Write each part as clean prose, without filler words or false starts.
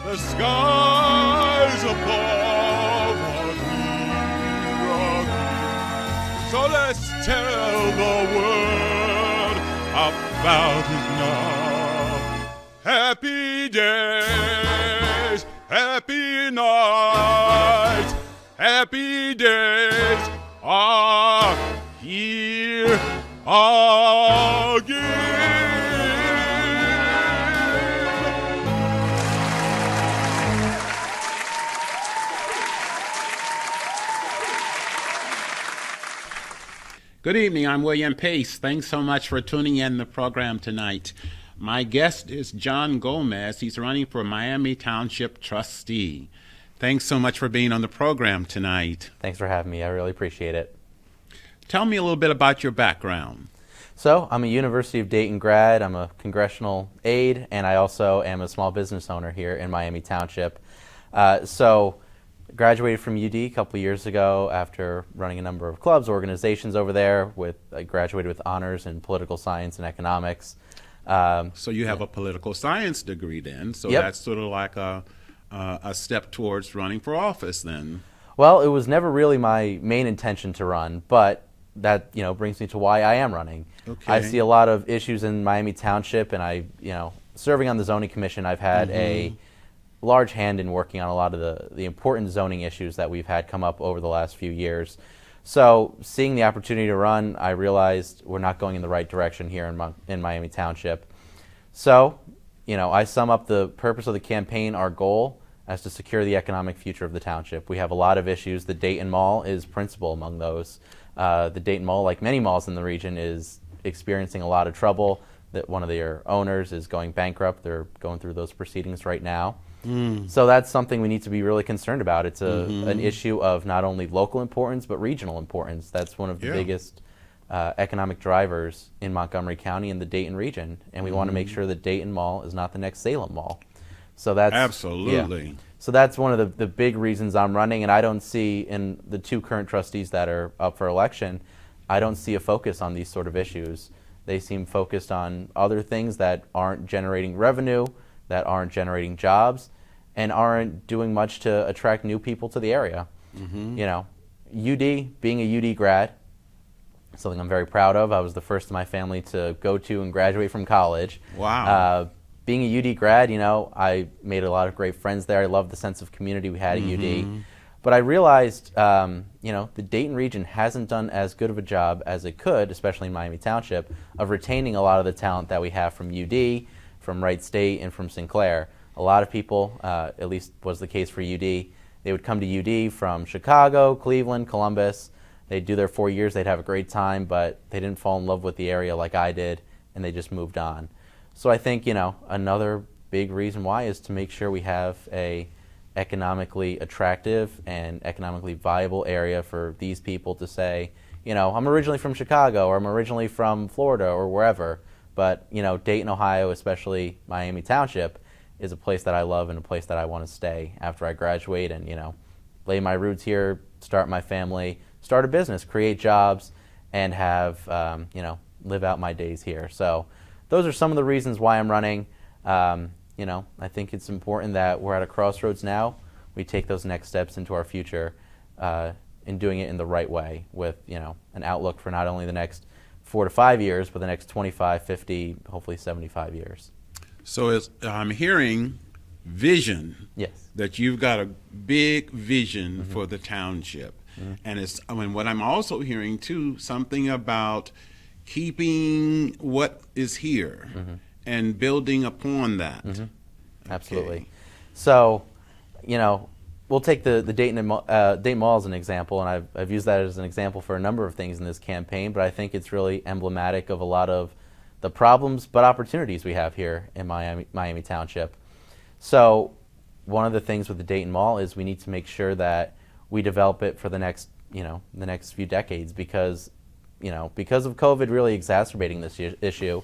the skies above are clear. So let's tell the world about it now. Happy days, happy nights, happy days are here again. Good evening, I'm William Pace. Thanks so much for tuning in the program tonight. My guest is John Gomez. He's running for Miami Township Trustee. Thanks so much for being on the program tonight. Thanks for having me. I really appreciate it. Tell me a little bit about your background. So, I'm a University of Dayton grad. I'm a congressional aide, and I also am a small business owner here in Miami Township. Graduated from UD a couple years ago after running a number of clubs, organizations over there. I graduated with honors in political science and economics. So you have a political science degree then, so Yep. that's sort of like a step towards running for office then. Well, it was never really my main intention to run, but that brings me to why I am running. Okay. I see a lot of issues in Miami Township, and serving on the zoning commission, I've had a large hand in working on a lot of the important zoning issues that we've had come up over the last few years. So seeing the opportunity to run, I realized we're not going in the right direction here in Miami Township. So, I sum up the purpose of the campaign, our goal, as to secure the economic future of the township. We have a lot of issues. The Dayton Mall is principal among those. The Dayton Mall, like many malls in the region, is experiencing a lot of trouble. That one of their owners is going bankrupt. They're going through those proceedings right now. So that's something we need to be really concerned about. It's an issue of not only local importance, but regional importance. That's one of the biggest economic drivers in Montgomery County and the Dayton region. And we want to make sure that Dayton Mall is not the next Salem Mall. So that's Absolutely. Yeah. So that's one of the big reasons I'm running. And I don't see, in the two current trustees that are up for election, I don't see a focus on these sort of issues. They seem focused on other things that aren't generating revenue, that aren't generating jobs, and aren't doing much to attract new people to the area. UD, being a UD grad, something I'm very proud of. I was the first in my family to go to and graduate from college. Wow. Being a UD grad, I made a lot of great friends there. I loved the sense of community we had at UD. But I realized, the Dayton region hasn't done as good of a job as it could, especially in Miami Township, of retaining a lot of the talent that we have from UD, from Wright State, and from Sinclair. A lot of people, at least was the case for UD, they would come to UD from Chicago, Cleveland, Columbus. They'd do their 4 years, they'd have a great time, but they didn't fall in love with the area like I did, and they just moved on. So I think, another big reason why is to make sure we have a economically attractive and economically viable area for these people to say, I'm originally from Chicago, or I'm originally from Florida, or wherever. But, Dayton, Ohio, especially Miami Township, is a place that I love and a place that I want to stay after I graduate and, lay my roots here, start my family, start a business, create jobs, and have, live out my days here. So those are some of the reasons why I'm running. I think it's important that we're at a crossroads now. We take those next steps into our future in doing it in the right way with, an outlook for not only the next 4 to 5 years, but the next 25, 50, hopefully 75 years. So I'm hearing vision. Yes. That you've got a big vision for the township. And what I'm also hearing too, something about keeping what is here and building upon that. Absolutely. Okay. So, we'll take the Dayton Mall as an example, and I've used that as an example for a number of things in this campaign, but I think it's really emblematic of a lot of the problems but opportunities we have here in Miami Township. So one of the things with the Dayton Mall is we need to make sure that we develop it for the next few decades because of COVID really exacerbating this issue,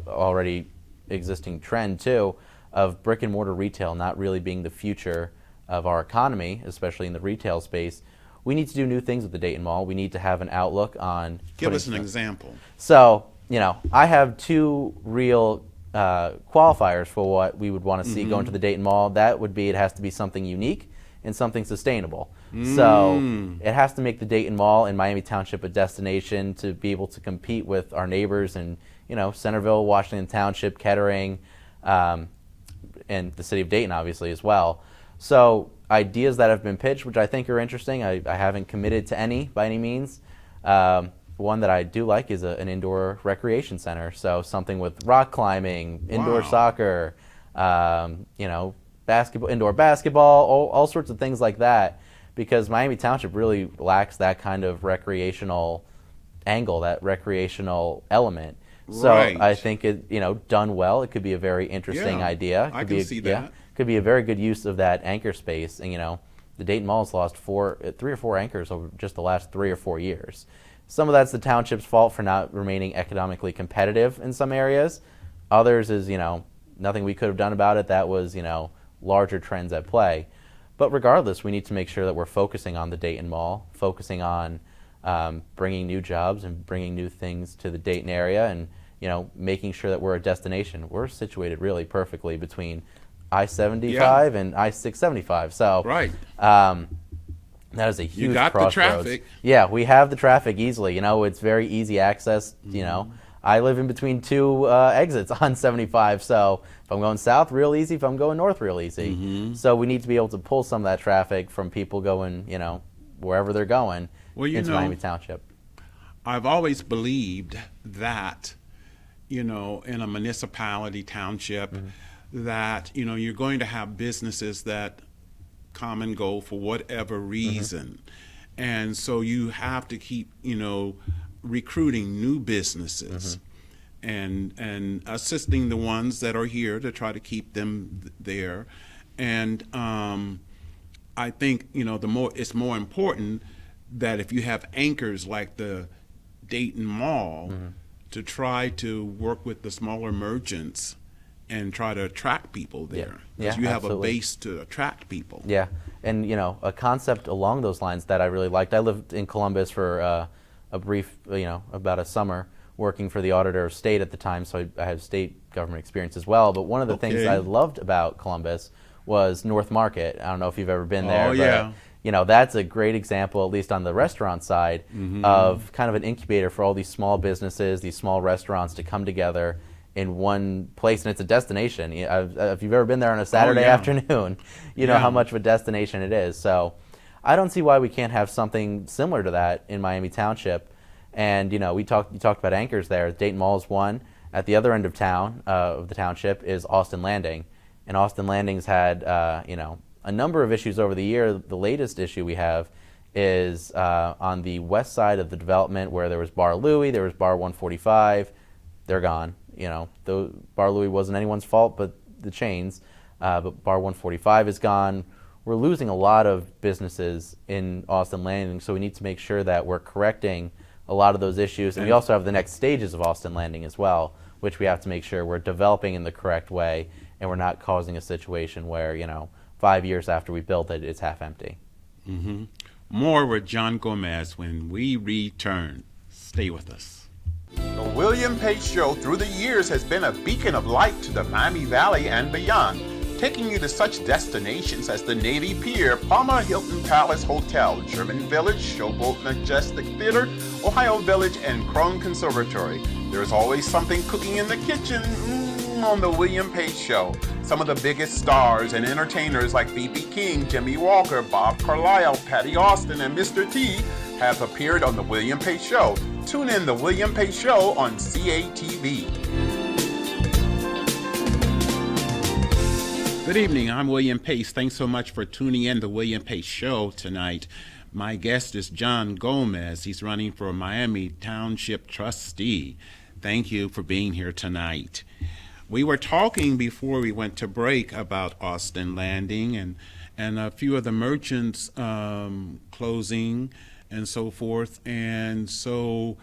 already existing trend too, of brick and mortar retail not really being the future of our economy, especially in the retail space. We need to do new things with the Dayton Mall. We need to have an outlook on... Give us an example. So, I have two real qualifiers for what we would want to see going to the Dayton Mall, that would be it has to be something unique and something sustainable. So it has to make the Dayton Mall in Miami Township a destination to be able to compete with our neighbors in, Centerville, Washington Township, Kettering, and the city of Dayton, obviously, as well. So ideas that have been pitched, which I think are interesting, I haven't committed to any by any means. One that I do like is an indoor recreation center. So something with rock climbing, indoor soccer, basketball, indoor basketball, all sorts of things like that. Because Miami Township really lacks that kind of recreational angle, that recreational element. So I think it, done well, it could be a very interesting idea. I can see that. Could be a very good use of that anchor space. And the Dayton Mall has lost 3 or 4 anchors over just the last 3 or 4 years. Some of that's the township's fault for not remaining economically competitive in some areas. Others is, nothing we could have done about it. That was, larger trends at play. But regardless, we need to make sure that we're focusing on the Dayton Mall, focusing on bringing new jobs and bringing new things to the Dayton area, and making sure that we're a destination. We're situated really perfectly between I-75 and I-675. So that is a huge crossroads. The traffic. Yeah, we have the traffic easily. It's very easy access. I live in between 2 exits on 75, so if I'm going south, real easy. If I'm going north, real easy. So we need to be able to pull some of that traffic from people going, wherever they're going into Miami Township. I've always believed that, in a municipality, township, that, you're going to have businesses that come and go for whatever reason. And so you have to keep, recruiting new businesses and assisting the ones that are here to try to keep them there. And I think, it's more important that if you have anchors like the Dayton Mall, to try to work with the smaller merchants and try to attract people there. Because you have a base to attract people. Yeah, and a concept along those lines that I really liked. I lived in Columbus for a brief, about a summer, working for the auditor of state at the time, so I had state government experience as well. But one of the things I loved about Columbus was North Market. I don't know if you've ever been there. But, that's a great example, at least on the restaurant side, of kind of an incubator for all these small businesses, these small restaurants to come together in one place, and it's a destination. If you've ever been there on a Saturday afternoon, you know how much of a destination it is. So I don't see why we can't have something similar to that in Miami Township. And you talked about anchors there. Dayton Mall is one. At the other end of town, of the township, is Austin Landing, and Austin Landing's had a number of issues over the year. The latest issue we have is on the west side of the development, where there was Bar Louie, there was Bar 145. They're gone. Bar Louie wasn't anyone's fault but the chains. But Bar 145 is gone. We're losing a lot of businesses in Austin Landing, so we need to make sure that we're correcting a lot of those issues. And we also have the next stages of Austin Landing as well, which we have to make sure we're developing in the correct way, and we're not causing a situation where, 5 years after we built it, it's half empty. More with John Gomez when we return. Stay with us. The William Page Show through the years has been a beacon of light to the Miami Valley and beyond, taking you to such destinations as the Navy Pier, Palmer Hilton Palace Hotel, German Village, Showboat Majestic Theatre, Ohio Village, and Krohn Conservatory. There's always something cooking in the kitchen on the William Page Show. Some of the biggest stars and entertainers like B.B. King, Jimmy Walker, Bob Carlisle, Patti Austin, and Mr. T have appeared on the William Page Show. Tune in the William Page Show on CATV. Good evening, I'm William Pace. Thanks so much for tuning in to the William Pace Show tonight. My guest is John Gomez. He's running for Miami Township Trustee. Thank you for being here tonight. We were talking before we went to break about Austin Landing and a few of the merchants closing and so forth. And so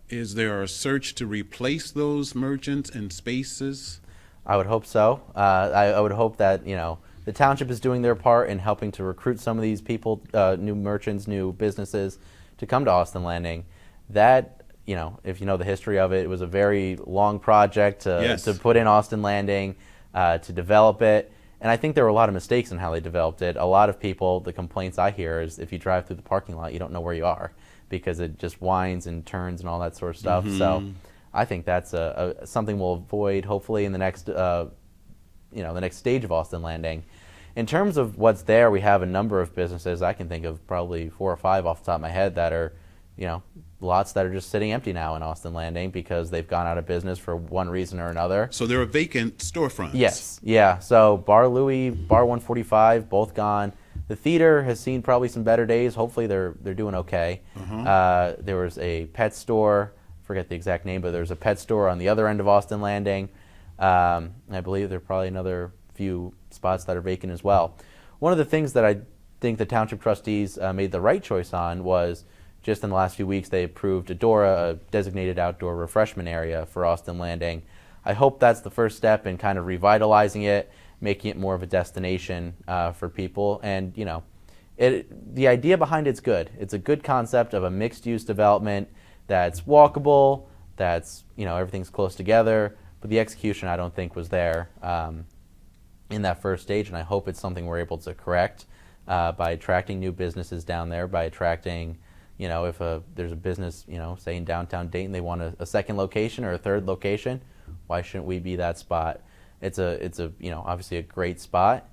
is there a search to replace those merchants and spaces? I would hope so. I would hope that, the township is doing their part in helping to recruit some of these people, new merchants, new businesses, to come to Austin Landing. That, if you know the history of it, it was a very long project to put in Austin Landing, to develop it. And I think there were a lot of mistakes in how they developed it. A lot of people, the complaints I hear is if you drive through the parking lot, you don't know where you are because it just winds and turns and all that sort of stuff. So I think that's something we'll avoid hopefully in the next, the next stage of Austin Landing. In terms of what's there, we have a number of businesses. I can think of probably 4 or 5 off the top of my head that are, lots that are just sitting empty now in Austin Landing because they've gone out of business for one reason or another. So there are vacant storefronts. Yes, yeah. So Bar Louie, Bar 145, both gone. The theater has seen probably some better days. Hopefully they're doing okay. There was a pet store, forget the exact name, but there's a pet store on the other end of Austin Landing. I believe there are probably another few spots that are vacant as well. One of the things that I think the Township trustees made the right choice on was just in the last few weeks they approved Adora, a designated outdoor refreshment area for Austin Landing. I hope that's the first step in kind of revitalizing it, making it more of a destination for people. And, the idea behind it's good. It's a good concept of a mixed-use development that's walkable, that's, everything's close together, but the execution I don't think was there in that first stage, and I hope it's something we're able to correct by attracting new businesses down there, by attracting, if there's a business, say in downtown Dayton, they want a second location or a third location, why shouldn't we be that spot? It's obviously a great spot.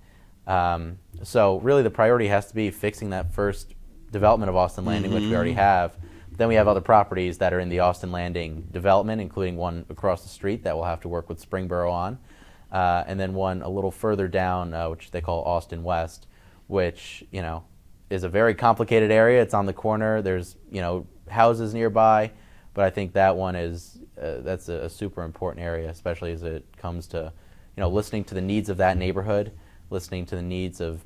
So really the priority has to be fixing that first development of Austin Landing, which we already have. Then we have other properties that are in the Austin Landing development, including one across the street that we'll have to work with Springboro on. And then one a little further down, which they call Austin West, which, is a very complicated area. It's on the corner. There's, houses nearby, but I think that one is, that's a super important area, especially as it comes to, listening to the needs of that neighborhood, listening to the needs of,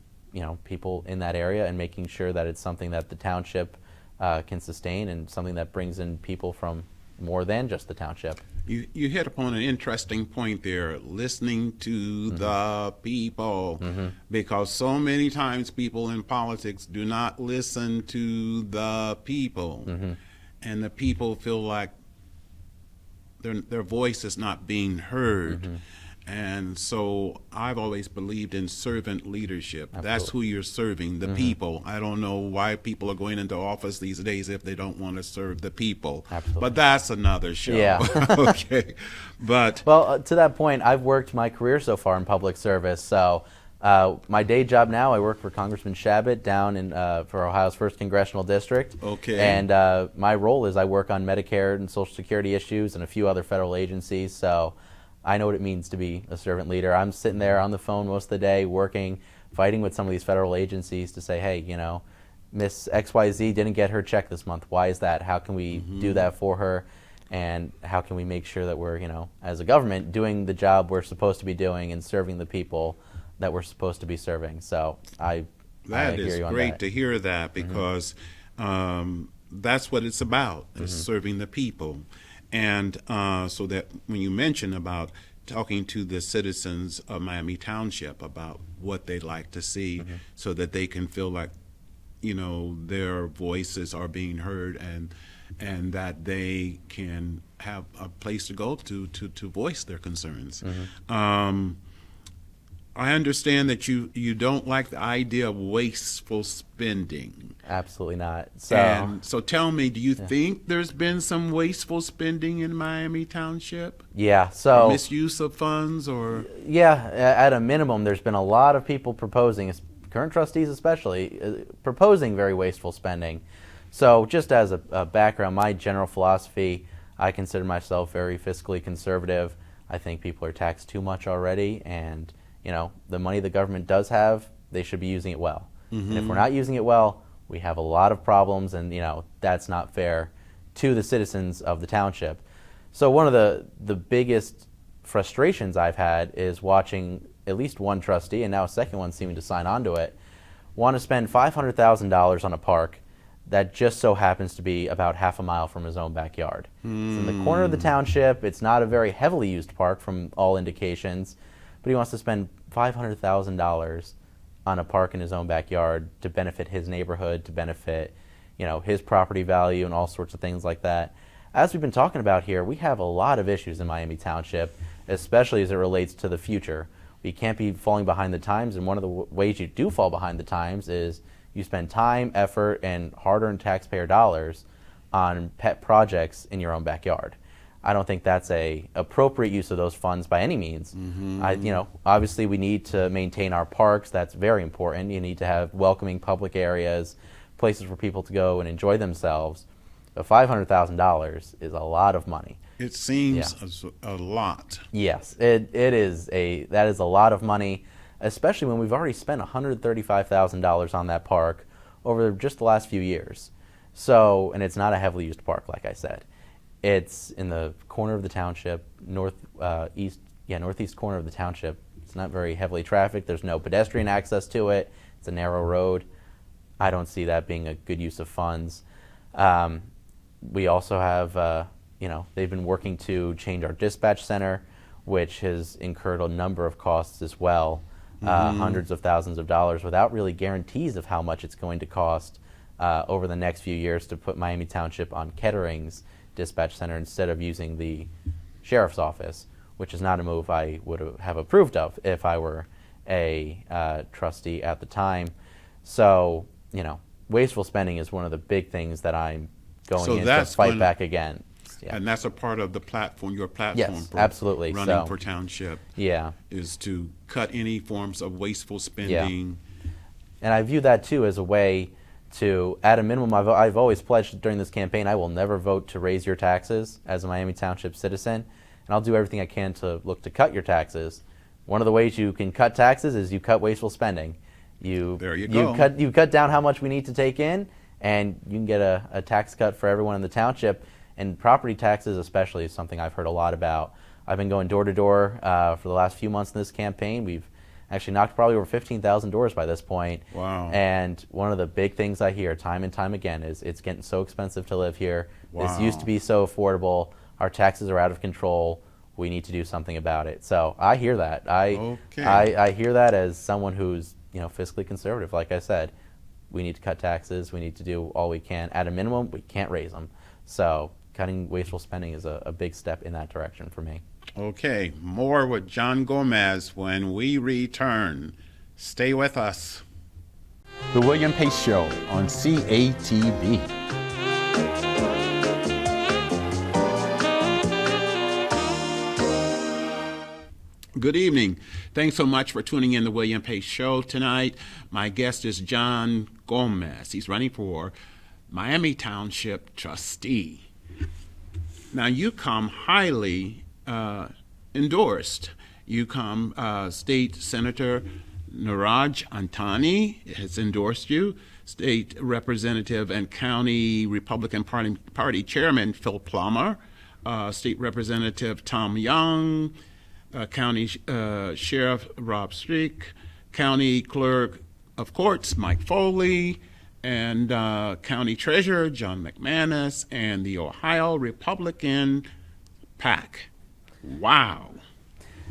people in that area and making sure that it's something that the township can sustain and something that brings in people from more than just the township. You hit upon an interesting point there, listening to the people, because so many times people in politics do not listen to the people, and the people feel like their voice is not being heard. And so I've always believed in servant leadership. Absolutely. That's who you're serving, the people. I don't know why people are going into office these days if they don't want to serve the people. Absolutely. But that's another show. Yeah. Okay. But well, to that point, I've worked my career so far in public service. So my day job now, I work for Congressman Shabbat down in for Ohio's 1st Congressional District. Okay. And my role is I work on Medicare and Social Security issues and a few other federal agencies. So I know what it means to be a servant leader. I'm sitting there on the phone most of the day working, fighting with some of these federal agencies to say, hey, Miss XYZ didn't get her check this month. Why is that? How can we do that for her? And how can we make sure that we're, as a government, doing the job we're supposed to be doing and serving the people that we're supposed to be serving? So I that hear is you on great that. To hear that because that's what it's about, is serving the people. And so that when you mention about talking to the citizens of Miami Township about what they'd like to see so that they can feel like, their voices are being heard and that they can have a place to go to voice their concerns. I understand that you don't like the idea of wasteful spending. Absolutely not. So tell me, do you think there's been some wasteful spending in Miami Township? Yeah. So or misuse of funds, or at a minimum, there's been a lot of people proposing, current trustees especially, proposing very wasteful spending. So just as a background, my general philosophy, I consider myself very fiscally conservative. I think people are taxed too much already, and the money the government does have, they should be using it well. And if we're not using it well, we have a lot of problems, and that's not fair to the citizens of the township. So one of the biggest frustrations I've had is watching at least one trustee, and now a second one seeming to sign on to it, want to spend $500,000 on a park that just so happens to be about half a mile from his own backyard. It's in the corner of the township. It's not a very heavily used park from all indications, but he wants to spend $500,000 on a park in his own backyard to benefit his neighborhood, to benefit, his property value and all sorts of things like that. as we've been talking about here, we have a lot of issues in Miami Township, especially as it relates to the future. We can't be falling behind the times, and one of the ways you do fall behind the times is you spend time, effort, and hard-earned taxpayer dollars on pet projects in your own backyard. I don't think that's a appropriate use of those funds by any means. Obviously we need to maintain our parks. That's very important. You need to have welcoming public areas, places for people to go and enjoy themselves. But $500,000 is a lot of money. It seems a lot. Yes, that is a lot of money, especially when we've already spent $135,000 on that park over just the last few years. So, and it's not a heavily used park, like I said. It's in the corner of the township, northeast corner of the township. It's not very heavily trafficked. There's no pedestrian access to it. It's a narrow road. I don't see that being a good use of funds. We also have, they've been working to change our dispatch center, which has incurred a number of costs as well, hundreds of thousands of dollars, without really guarantees of how much it's going to cost over the next few years to put Miami Township on Kettering's dispatch center instead of using the sheriff's office, which is not a move I would have approved of if I were a trustee at the time. So, wasteful spending is one of the big things that I'm going in to fight back against. Yeah. And that's a part of the platform, your platform. Yes, absolutely. Running for township. Yeah. Is to cut any forms of wasteful spending. Yeah. And I view that too as a way to, at a minimum, I've always pledged during this campaign, I will never vote to raise your taxes as a Miami Township citizen, and I'll do everything I can to look to cut your taxes. One of the ways you can cut taxes is you cut wasteful spending. There you go. You cut down how much we need to take in, and you can get a tax cut for everyone in the township. And property taxes especially is something I've heard a lot about. I've been going door to door for the last few months in this campaign. We've actually knocked probably over 15,000 doors by this point. Wow. And one of the big things I hear time and time again is it's getting so expensive to live here. Wow. This used to be so affordable. Our taxes are out of control. We need to do something about it. So I hear that. I hear that as someone who's fiscally conservative. Like I said, we need to cut taxes. We need to do all we can. At a minimum, we can't raise them. So cutting wasteful spending is a big step in that direction for me. Okay, more with John Gomez when we return. Stay with us. The William Pace Show on CATV. Good evening. Thanks so much for tuning in to the William Pace Show tonight. My guest is John Gomez. He's running for Miami Township Trustee. Now, you come highly endorsed. You come, State Senator Niraj Antani has endorsed you. State Representative and County Republican Party Chairman Phil Palmer, State Representative Tom Young, County Sheriff Rob Streak, County Clerk of Courts Mike Foley, and County Treasurer John McManus, and the Ohio Republican PAC. Wow.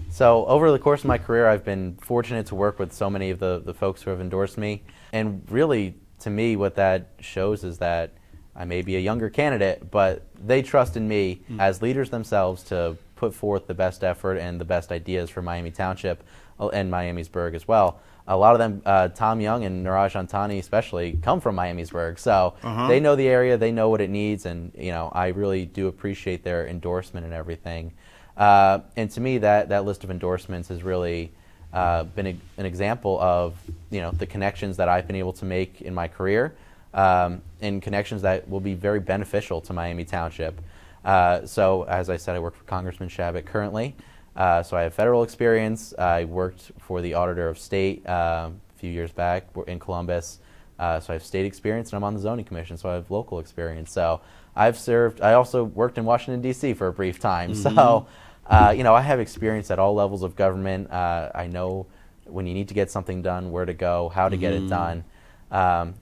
So over the course of my career, I've been fortunate to work with so many of the folks who have endorsed me. And really, to me, what that shows is that I may be a younger candidate, but they trust in me as leaders themselves to put forth the best effort and the best ideas for Miami Township and Miamisburg as well. A lot of them, Tom Young and Niraj Antani especially, come from Miamisburg, so they know the area, they know what it needs, and I really do appreciate their endorsement and everything. And to me, that list of endorsements has really been an example of the connections that I've been able to make in my career, and connections that will be very beneficial to Miami Township. So as I said, I work for Congressman Shabbat currently. So I have federal experience. I worked for the Auditor of State a few years back in Columbus. So I have state experience, and I'm on the Zoning Commission, so I have local experience. So I've served. I also worked in Washington, D.C. for a brief time. So, I have experience at all levels of government. I know when you need to get something done, where to go, how to get it done. And,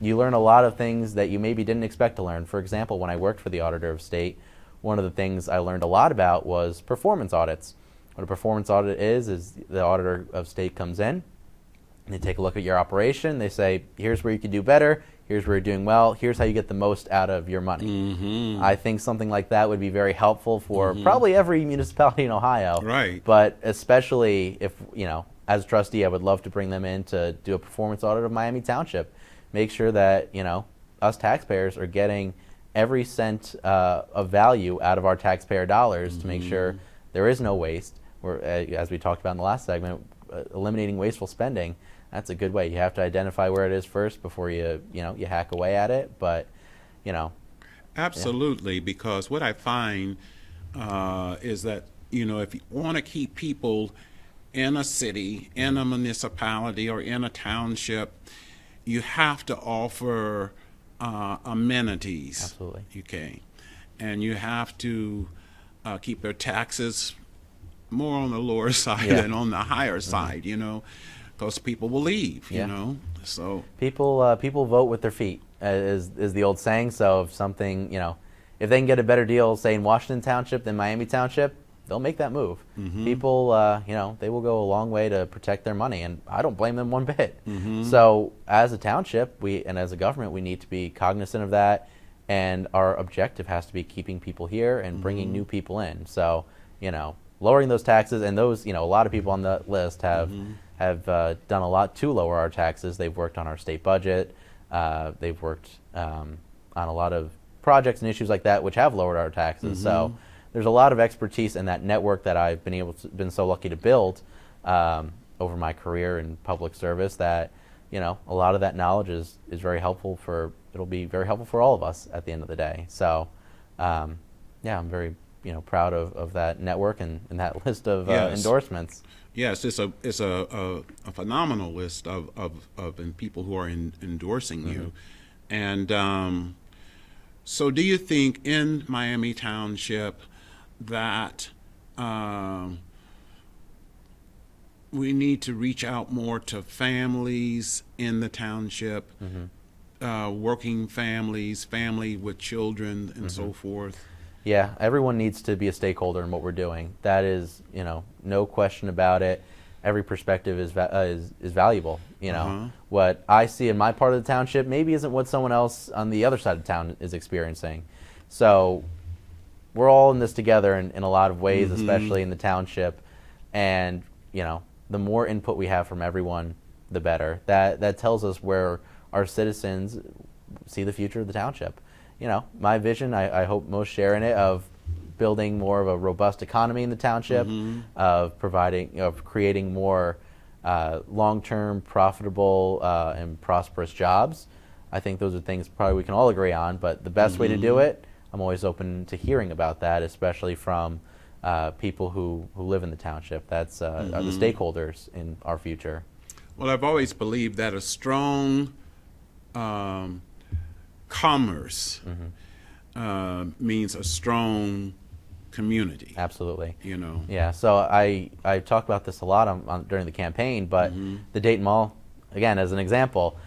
you learn a lot of things that you maybe didn't expect to learn. For example, when I worked for the Auditor of State, one of the things I learned a lot about was performance audits. What a performance audit is the Auditor of State comes in, They take a look at your operation. They say, here's where you can do better. Here's where you're doing well. Here's how you get the most out of your money. I think something like that would be very helpful for probably every municipality in Ohio. Right. But especially if, as a trustee, I would love to bring them in to do a performance audit of Miami Township. Make sure that, us taxpayers are getting every cent of value out of our taxpayer dollars to make sure there is no waste. As we talked about in the last segment, eliminating wasteful spending. That's a good way. You have to identify where it is first before you hack away at it. But, Absolutely, because what I find is that, if you want to keep people in a city, in a municipality, or in a township, you have to offer amenities. Absolutely. Okay. And you have to keep their taxes more on the lower side than on the higher side, because people will leave, So people vote with their feet, is the old saying. So if something, if they can get a better deal, say in Washington Township than Miami Township, they'll make that move. People, they will go a long way to protect their money, and I don't blame them one bit. So as a township, and as a government, we need to be cognizant of that, and our objective has to be keeping people here and bringing new people in. So, lowering those taxes, and those, a lot of people on the list have done a lot to lower our taxes. They've worked on our state budget. They've worked on a lot of projects and issues like that, which have lowered our taxes. So there's a lot of expertise in that network that I've been so lucky to build over my career in public service. That a lot of that knowledge is very helpful it'll be very helpful for all of us at the end of the day. So I'm very proud of that network and that list of endorsements. Yes, it's a phenomenal list of people who are endorsing you. And so do you think in Miami Township that we need to reach out more to families in the township, working families, family with children, and so forth? Yeah, everyone needs to be a stakeholder in what we're doing. That is, no question about it. Every perspective is valuable. What I see in my part of the township maybe isn't what someone else on the other side of town is experiencing. So we're all in this together in a lot of ways, especially in the township. And the more input we have from everyone, the better. That tells us where our citizens see the future of the township. My vision, I hope most share in it, of building more of a robust economy in the township, of creating more long-term, profitable, and prosperous jobs. I think those are things probably we can all agree on, but the best way to do it, I'm always open to hearing about that, especially from people who live in the township. That's are the stakeholders in our future. Well, I've always believed that a strong commerce means a strong community. Absolutely. You know. Yeah. So I talked about this a lot during the campaign, but the Dayton Mall, again, as an example,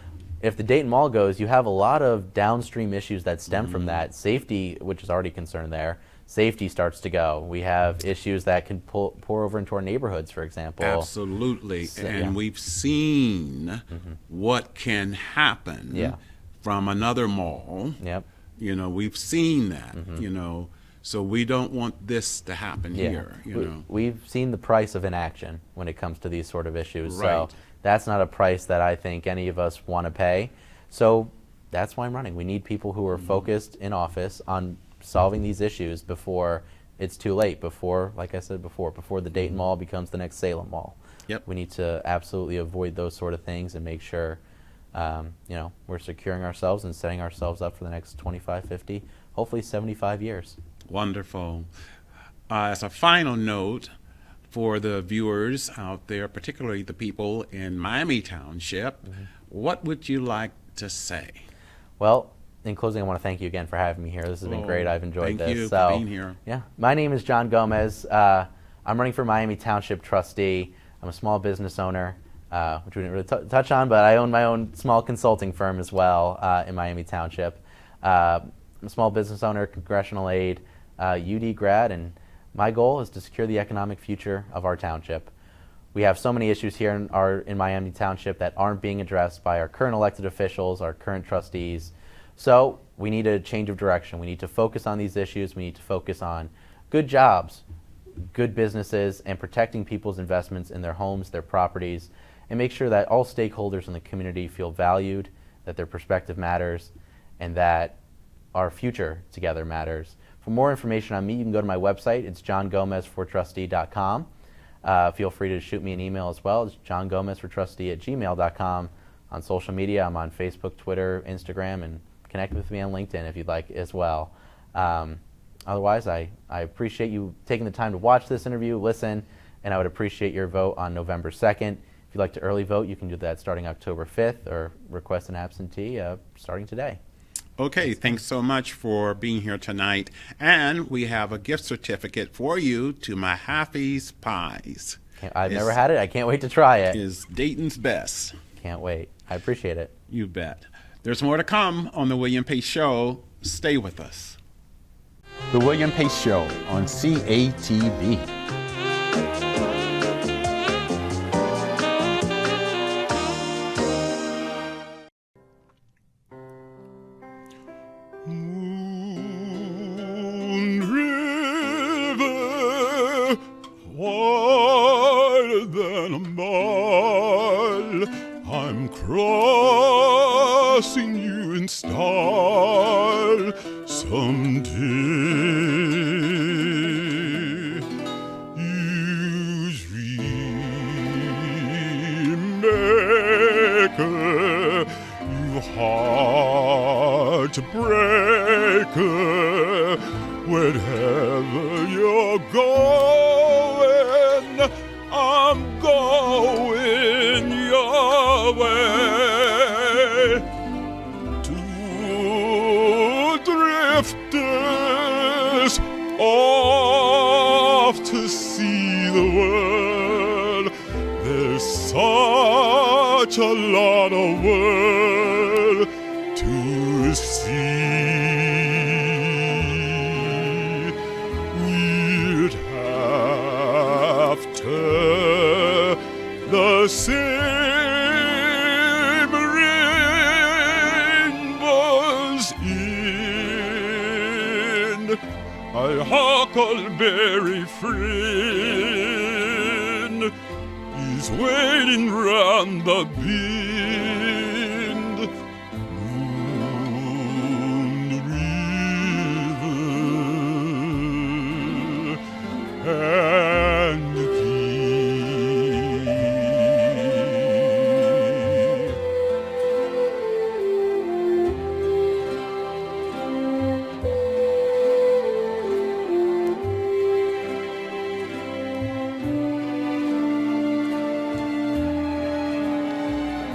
if the Dayton Mall goes, you have a lot of downstream issues that stem from that. Safety, which is already a concern there, safety starts to go. We have issues that can pour over into our neighborhoods, for example. Absolutely. So, and we've seen what can happen from another mall. Yep. You know, we've seen that, you know, so we don't want this to happen here, you know. We've seen the price of inaction when it comes to these sort of issues. Right. So that's not a price that I think any of us want to pay. So that's why I'm running. We need people who are focused in office on solving these issues before it's too late, before, like I said before the Dayton Mall becomes the next Salem Mall. Yep. We need to absolutely avoid those sort of things and make sure you know, we're securing ourselves and setting ourselves up for the next 25, 50, hopefully 75 years. Wonderful. As a final note for the viewers out there, particularly the people in Miami Township, what would you like to say? Well, in closing, I want to thank you again for having me here. This has been great. I've enjoyed this. Thank you for being here. Yeah, my name is John Gomez. I'm running for Miami Township Trustee. I'm a small business owner, which we didn't really touch on, but I own my own small consulting firm as well in Miami Township. I'm a small business owner, congressional aide, UD grad, and my goal is to secure the economic future of our township. we have so many issues here in Miami Township that aren't being addressed by our current elected officials, our current trustees. So we need a change of direction. We need to focus on these issues. We need to focus on good jobs, good businesses, and protecting people's investments in their homes, their properties, and make sure that all stakeholders in the community feel valued, that their perspective matters, and that our future together matters. For more information on me, you can go to my website. It's johngomezfortrustee.com. Feel free to shoot me an email as well. It's johngomezfortrustee@gmail.com. On social media, I'm on Facebook, Twitter, Instagram, and connect with me on LinkedIn if you'd like as well. Otherwise, I appreciate you taking the time to watch this interview, listen, and I would appreciate your vote on November 2nd. If you'd like to early vote, you can do that starting October 5th or request an absentee starting today. Okay, thanks so much for being here tonight. And we have a gift certificate for you to Mahaffey's Pies. I've never had it. I can't wait to try it. Is Dayton's best. Can't wait. I appreciate it. You bet. There's more to come on The William Pace Show. Stay with us. The William Pace Show on CATV. Moon River, wider than a mile, I'm crossing you in style someday. You dream maker, you heartbreaker, wherever you're going, I'm going your way. Two drifters off to see the world. There's such a lot of world to see. We'd after the same rainbows in my huckleberry friend is waiting round the bend. Moon River and the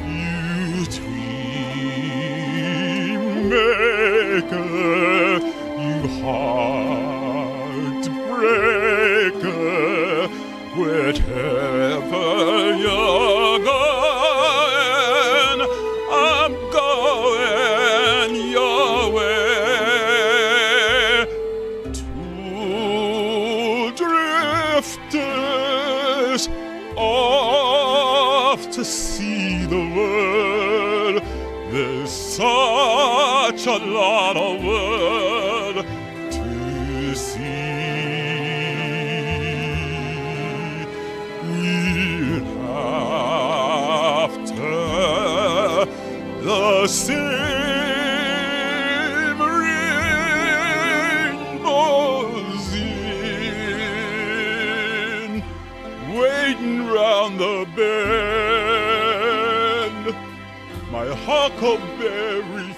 you dream maker, you heartbreaker, wherever you're going, I'm going your way. Two drifters off to see the world. There's such a lot of world to see. We're after the same rainbows in, waiting round the bend. My huckleberry